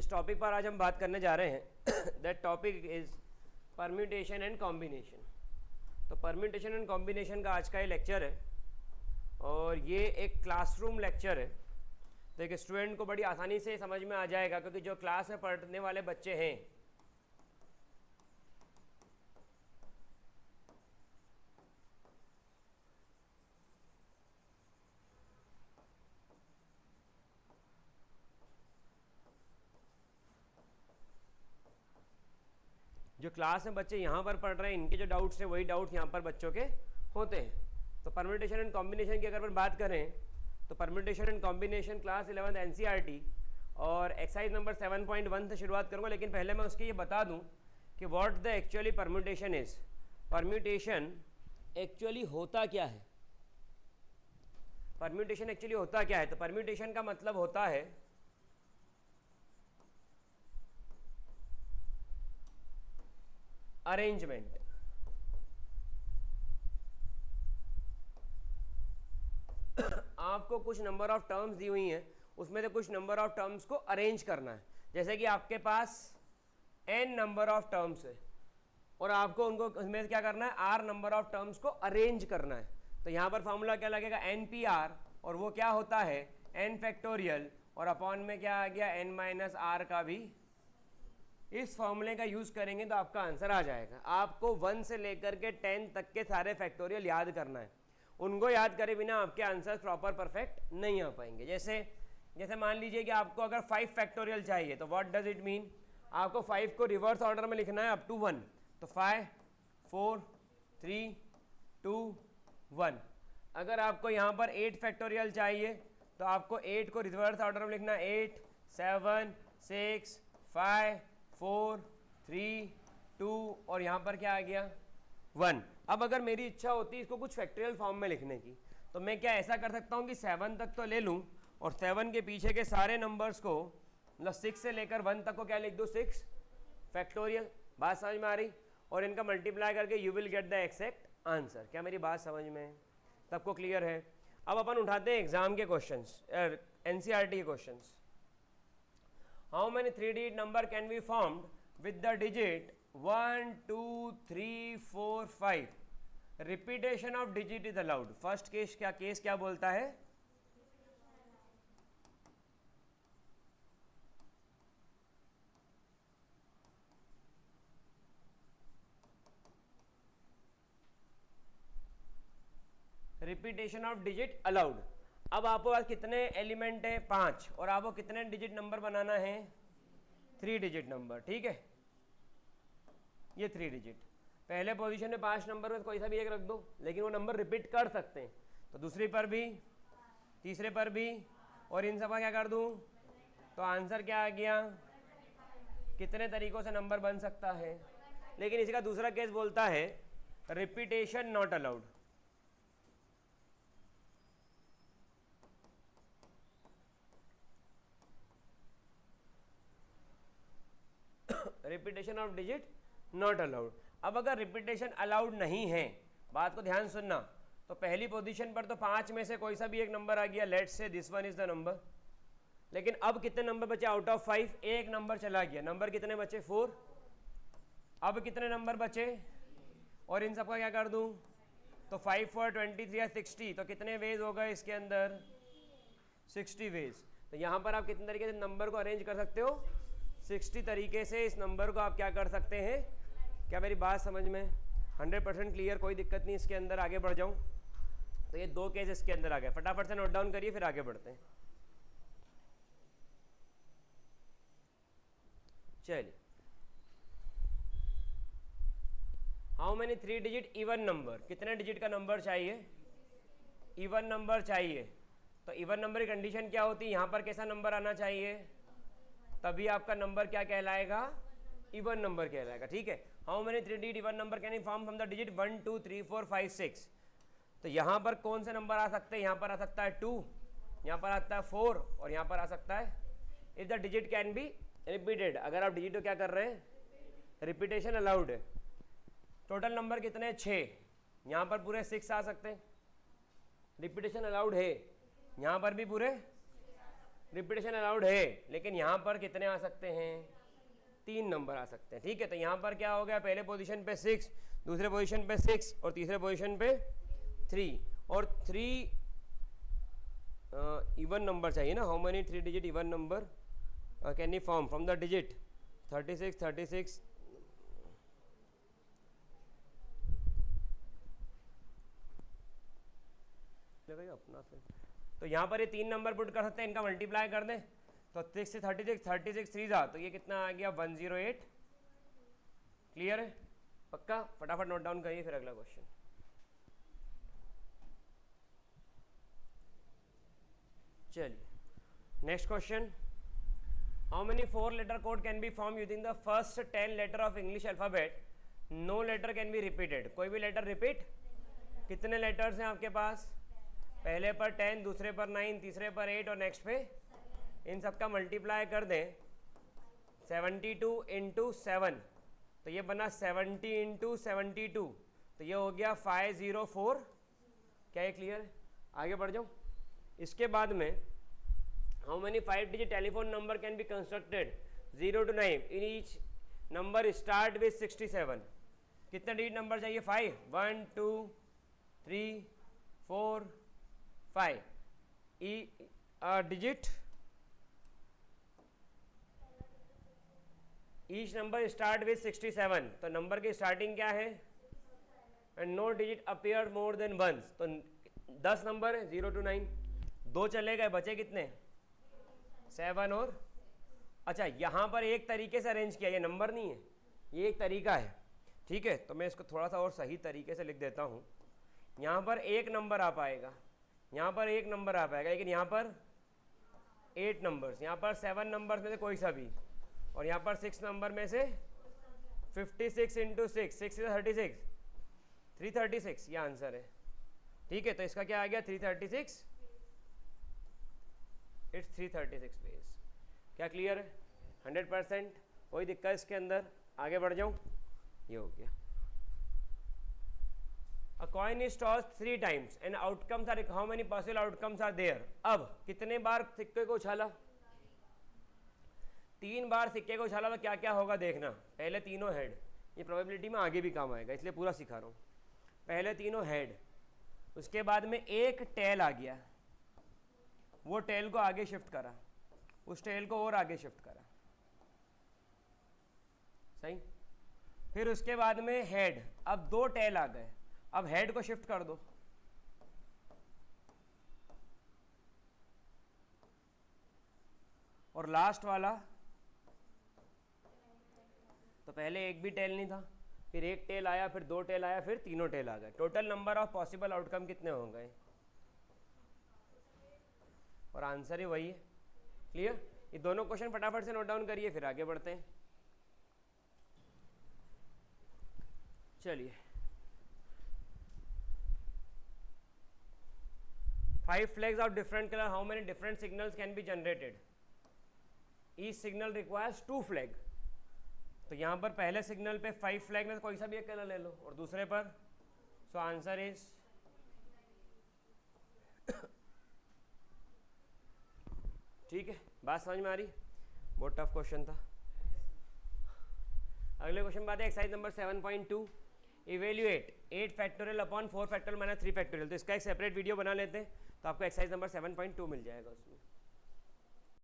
जिस टॉपिक पर आज हम बात करने जा रहे हैं that topic is permutation and combination. तो परम्यूटेशन एंड कॉम्बिनेशन का आज का ये लेक्चर है और ये एक क्लासरूम लेक्चर है। तो एक स्टूडेंट को बड़ी आसानी से समझ में आ जाएगा क्योंकि जो क्लास में पढ़ने वाले बच्चे हैं जो क्लास में बच्चे यहाँ पर पढ़ रहे हैं इनके जो डाउट्स हैं वही डाउट्स यहाँ पर बच्चों के होते हैं। तो परम्यूटेशन एंड कॉम्बिनेशन की अगर अपन बात करें तो permutation and combination class 11th NCERT और एक्सरसाइज नंबर 7.1 से शुरुआत करूँगा। लेकिन पहले मैं उसकी ये बता दूँ कि what the actually permutation is. Permutation actually होता क्या है? परम्यूटेशन एक्चुअली होता क्या है? तो परम्यूटेशन का मतलब होता है अरेंजमेंट। आपको कुछ नंबर ऑफ टर्म्स दी हुई हैं, उसमें से कुछ नंबर ऑफ टर्म्स को अरेंज करना है। जैसे कि आपके पास n नंबर ऑफ टर्म्स है और आपको उनको उसमें क्या करना है, r नंबर ऑफ टर्म्स को अरेंज करना है। तो यहाँ पर फॉर्मूला क्या लगेगा, NPR, और वो क्या होता है n फैक्टोरियल और अपॉन में क्या आ गया n माइनस r का भी। इस फॉर्मूले का यूज करेंगे तो आपका आंसर आ जाएगा। आपको 1 से लेकर के 10 तक के सारे फैक्टोरियल याद करना है। उनको याद करे बिना आपके आंसर प्रॉपर परफेक्ट नहीं आ पाएंगे। जैसे मान लीजिए कि आपको अगर 5 फैक्टोरियल चाहिए तो व्हाट डज इट मीन, आपको 5 को रिवर्स ऑर्डर में लिखना है अप टू 1। तो 5 4 3 2 1। अगर आपको यहाँ पर 8 फैक्टोरियल चाहिए तो आपको 8 को रिवर्स ऑर्डर में लिखना है 8 7 6 5 4 3 2 और यहाँ पर क्या आ गया 1। अब अगर मेरी इच्छा होती है इसको कुछ फैक्टोरियल फॉर्म में लिखने की तो मैं क्या ऐसा कर सकता हूँ कि 7 तक तो ले लूँ और 7 के पीछे के सारे नंबर्स को मतलब 6 से लेकर 1 तक को क्या लिख दूँ 6 फैक्टोरियल। बात समझ में आ रही? और इनका मल्टीप्लाई करके you will get the exact answer. क्या मेरी बात समझ में सबको क्लियर है? अब अपन उठाते हैं एग्जाम के क्वेश्चंस, NCERT के questions. How many 3-digit number can be formed with the digit 1 2 3 4 5? Repetition of digit is allowed. First case क्या बोलता है? Repetition of digit allowed. अब आपको पास कितने एलिमेंट है 5 और आपको कितने डिजिट नंबर बनाना है 3 डिजिट नंबर। ठीक है, ये 3 डिजिट। पहले पोजीशन में 5 नंबर में कोई सा भी एक रख दो, लेकिन वो नंबर रिपीट कर सकते हैं। तो दूसरी पर भी, तीसरे पर भी, और इन सब का क्या कर दूं? तो आंसर क्या आ गया, कितने तरीकों से नंबर बन सकता है। लेकिन इसका दूसरा केस बोलता है repetition not allowed. Repetition of digit not allowed. अब अगर रिपीटेशन अलाउड नहीं है, बात को ध्यान सुनना, तो पहली पोजीशन पर तो 5 में से कोई सा भी एक नंबर आ गया, let's say this one is the number. लेकिन अब कितने नंबर बचे आउट ऑफ 5? एक नंबर चला गया। नंबर कितने बचे 4। अब कितने नंबर बचे और इन सबका क्या कर दूं? तो 5 4 23 या 60। तो कितने वेज हो गए इसके अंदर? 60 वेज। तो यहाँ पर आप कितने तरीके से नंबर को अरेंज कर सकते हो? 60 तरीके से इस नंबर को आप क्या कर सकते हैं। क्या मेरी बात समझ में 100% क्लियर? कोई दिक्कत नहीं इसके अंदर। आगे बढ़ जाऊं तो ये 2 केस इसके अंदर आ गए, फटाफट से नोट डाउन करिए फिर आगे बढ़ते हैं। चलिए, how many 3 digit even number, कितने डिजिट का नंबर चाहिए? इवन नंबर चाहिए। तो इवन नंबर की कंडीशन क्या होती है? यहाँ पर कैसा नंबर आना चाहिए, तभी आपका नंबर क्या कहलाएगा, इवन नंबर कहलाएगा। ठीक है, how many 3 digit even number can be form from the digit 1 2 3 4 5 6। तो यहाँ पर कौन से नंबर आ सकते हैं? यहाँ पर आ सकता है 2, यहाँ पर आता है 4 और यहाँ पर आ सकता है if the digit can be repeated. अगर आप डिजिट को क्या कर रहे हैं, रिपीटेशन अलाउड है। टोटल नंबर कितने हैं? 6। यहाँ पर पूरे 6 आ सकते हैं, रिपीटेशन अलाउड है। यहाँ पर भी पूरे रिपीटेशन अलाउड है, लेकिन यहाँ पर कितने आ सकते हैं, 3 नंबर आ सकते हैं। ठीक है, तो यहाँ पर क्या हो गया, पहले पोजीशन पे 6, दूसरे पोजीशन पे 6 और तीसरे पोजीशन पे 3, और 3 इवन नंबर चाहिए ना। How many 3 digit even number can you form from the digit 36 अपना फिर। तो यहाँ पर ये 3 नंबर पुट कर सकते हैं, इनका मल्टीप्लाई कर दें तो 6 से 36 3 जा, तो ये कितना आ गया 108। क्लियर है, पक्का? फटाफट नोट डाउन करिए, फिर अगला क्वेश्चन। चलिए next question, how many 4 letter code can be form using the first 10 letter of English alphabet, no letter can be repeated. कोई भी लेटर रिपीट, कितने लेटर्स हैं आपके पास, पहले पर 10, दूसरे पर 9, तीसरे पर 8 और नेक्स्ट पे, इन सब का मल्टीप्लाई कर दें 72 इंटू 7, तो ये बना 70 इंटू 72, तो ये हो गया 504। क्या ये क्लियर है? आगे बढ़ जाऊँ। इसके बाद में how many 5 digit telephone number can be constructed 0 to 9, in each number start with 67। कितने डिजिट नंबर चाहिए, 5, 1 2 3 4 5, digit each number start with 67, तो नंबर की स्टार्टिंग क्या है, and no digit appear more than once, तो 10 नंबर है 0 to 9, 2 चले गए, बचे कितने, 7 और, अच्छा यहाँ पर एक तरीके से अरेंज किया, ये नंबर नहीं है, ये एक तरीका है। ठीक है, तो मैं इसको थोड़ा सा और सही तरीके से लिख देता हूँ। यहाँ पर एक नंबर आ पाएगा, यहाँ पर एक नंबर आ पाएगा, लेकिन यहाँ पर 8 नंबर्स, यहाँ पर 7 नंबर्स में से कोई सा भी, और यहाँ पर 6 नंबर में से 56 इंटू 6, 6 से 36, 336 ये आंसर है। ठीक है, तो इसका क्या आ गया 336, इट्स 336 पेज। क्या क्लियर है? 100%, कोई दिक्कत इसके अंदर? आगे बढ़ जाऊँ, ये हो गया। A coin is tossed 3 times and outcomes are, how many possible outcomes are there? अब कितने बार सिक्के को उछाला, 3 बार सिक्के को उछाला, तो क्या क्या होगा देखना। पहले तीनों हेड, ये प्रोबेबिलिटी में आगे भी काम आएगा इसलिए पूरा सिखा रहा हूँ। पहले तीनों हेड, उसके बाद में एक टेल आ गया, वो टेल को आगे शिफ्ट करा, उस टेल को और आगे शिफ्ट करा, सही। फिर उसके बाद में हेड, अब 2 टेल आ गए, अब हेड को शिफ्ट कर दो, और लास्ट वाला, तो पहले एक भी टेल नहीं था, फिर एक टेल आया, फिर 2 टेल आया, फिर तीनों टेल आ गए। Total number of possible outcome कितने हो गए, और आंसर ही वही है। क्लियर? ये दोनों क्वेश्चन फटाफट से नोट डाउन करिए, फिर आगे बढ़ते हैं। चलिए, 5 flags of different color, how many different signals can be generated? Each signal requires 2 flag। तो यहाँ पर पहले सिग्नल पे 5 फ्लैग में कोई सा भी एक कलर ले लो, और दूसरे पर, सो आंसर इज ठीक है, बात समझ में आ रही? बहुत टफ क्वेश्चन था। अगले क्वेश्चन बात है exercise number 7.2, evaluate 8 factorial upon 4 factorial minus 3 factorial. तो इसका एक सेपरेट वीडियो बना लेते हैं, तो आपको एक्सरसाइज नंबर 7.2 मिल जाएगा उसमें।